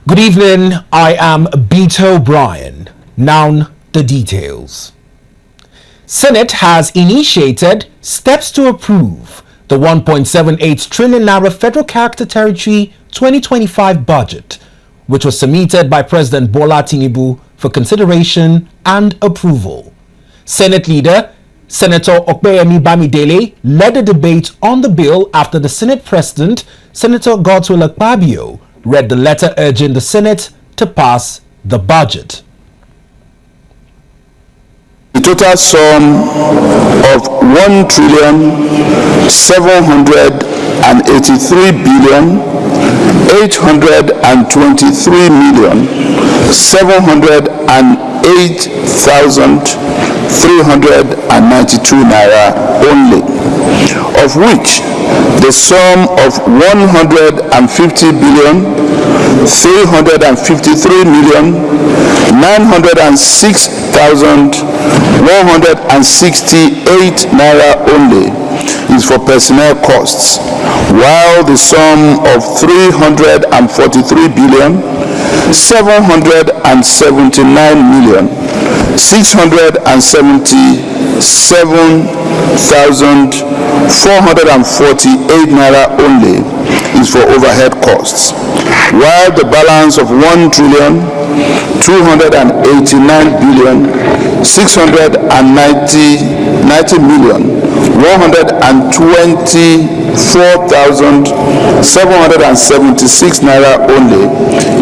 Good evening, I am Beto O'Brien. Now the details. Senate has initiated steps to approve the 1.78 trillion naira Federal Character Territory 2025 budget, which was submitted by President Bola Tinubu for consideration and approval. Senate leader Senator Okpeyemi Bamidele led the debate on the bill after the Senate President, Senator Godswill Akpabio, read the letter urging the Senate to pass the budget. The total sum of 1,783,823,708,392 naira only, of which the sum of 150,353,906,168 naira only is for personnel costs, while the sum of 343,777,448 naira only is for overhead costs, while the balance of 1,290,690,124,776 naira only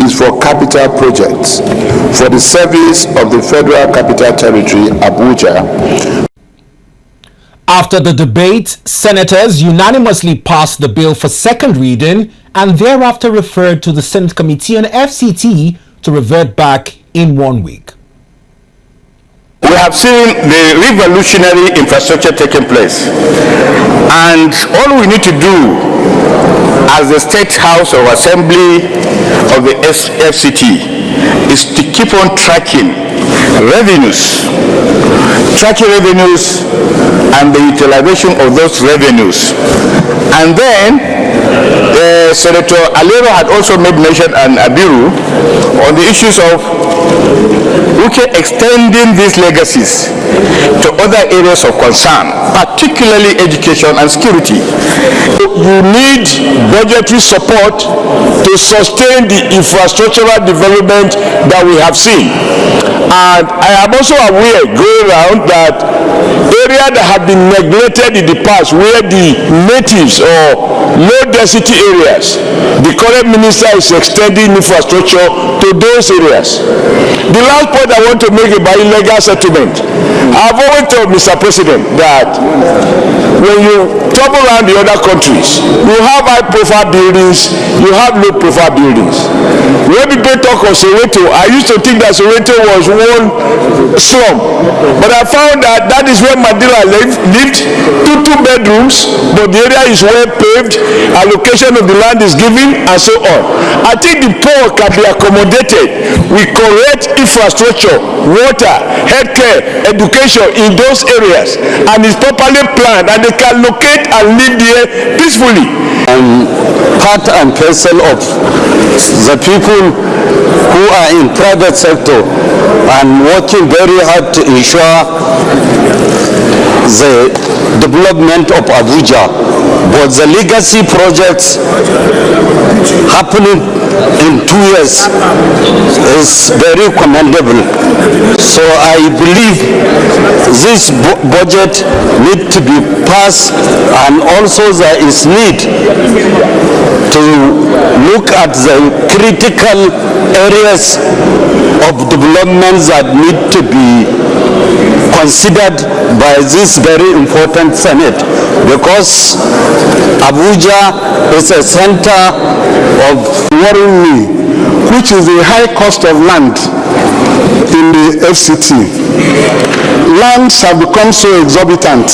is for capital projects for the service of the Federal Capital Territory, Abuja. After the debate, senators unanimously passed the bill for second reading and thereafter referred to the Senate Committee on FCT to revert back in 1 week. We have seen the revolutionary infrastructure taking place, and all we need to do as the State House of Assembly of the FCT is to keep on tracking revenues and the utilization of those revenues. And then Senator Alero had also made mention, and Abiru, on the issues of extending these legacies to other areas of concern, particularly education and security. You need budgetary support to sustain the infrastructural development that we have seen. And I am also aware, going around, that areas that have been neglected in the past, where the natives or low density areas, the current minister is extending infrastructure to those areas. The last point I want to make about illegal settlement, I've always told Mr. President that when you travel around the other countries, you have high profile buildings, you have low profile buildings. When people talk of Soweto, I used to think that Soweto was one slum, but I found that that is where Mandela lived, two bedrooms, but the area is well paved, allocation of the land is given, and so on. I think the poor can be accommodated with correct infrastructure, water, healthcare, education in those areas, and it's properly planned, and they can locate and live there peacefully. I'm part and parcel of the people who are in private sector and working very hard to ensure the development of Abuja, but the legacy projects happening in 2 years is very commendable. So I believe this budget needs to be passed, and also there is need to look at the critical areas of development that need to be considered by this very important Senate, because Abuja is a center of worrying me, which is the high cost of land in the FCT. Lands have become so exorbitant,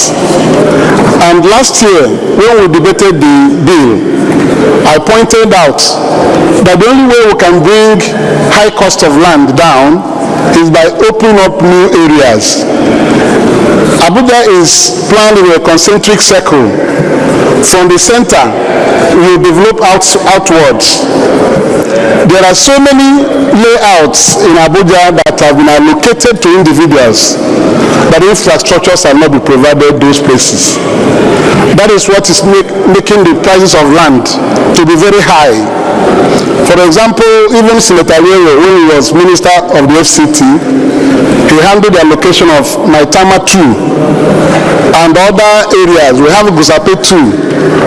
and last year when we debated the bill, I pointed out that the only way we can bring high cost of land down is by opening up new areas. Abuja is planned with a concentric circle. From the center, we develop outwards. There are so many layouts in Abuja that have been allocated to individuals, but infrastructures have not been provided those places. That is what is making the prices of land to be very high. For example, even Senator Yero, when he was Minister of the FCT, he handled the allocation of Maitama 2 and other areas. We have Gusape 2.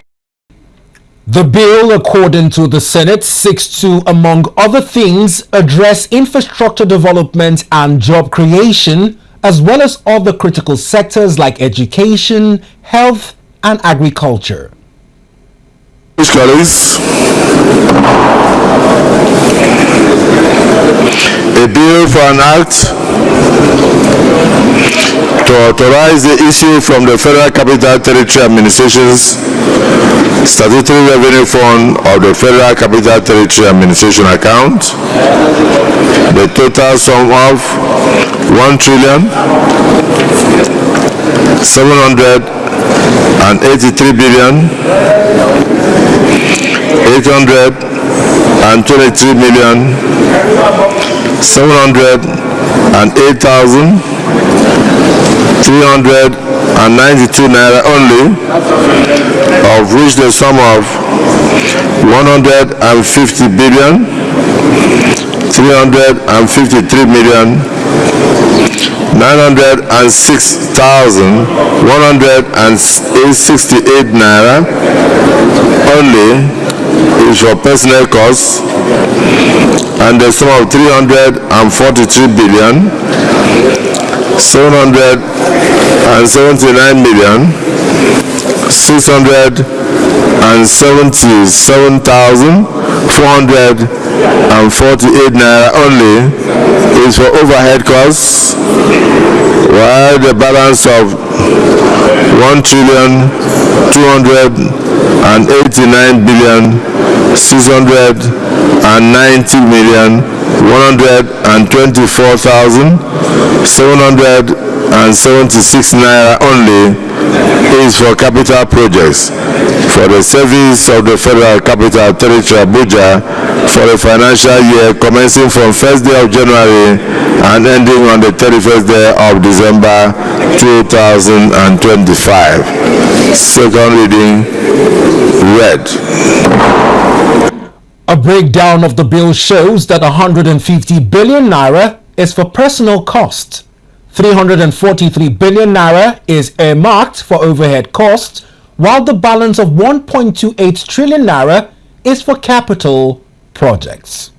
The bill, according to the Senate, seeks to, among other things, address infrastructure development and job creation, as well as other critical sectors like education, health, and agriculture. Colleagues, a bill for an act to authorize the issue from the Federal Capital Territory Administration's Statutory Revenue Fund of the Federal Capital Territory Administration account the total sum of 1,883,823,392 naira only, of which the sum of 150,353,906,168 naira only is for personnel costs, and the sum of 379,677,448 naira only is for overhead costs, while the balance of 1,200,690,124,776 naira only is for capital projects for the service of the Federal Capital Territory Abuja for the financial year commencing from 1st day of January and ending on the 31st day of December 2025. Second reading read. A breakdown of the bill shows that 150 billion naira is for personal costs, 343 billion naira is earmarked for overhead costs, while the balance of 1.28 trillion naira is for capital projects.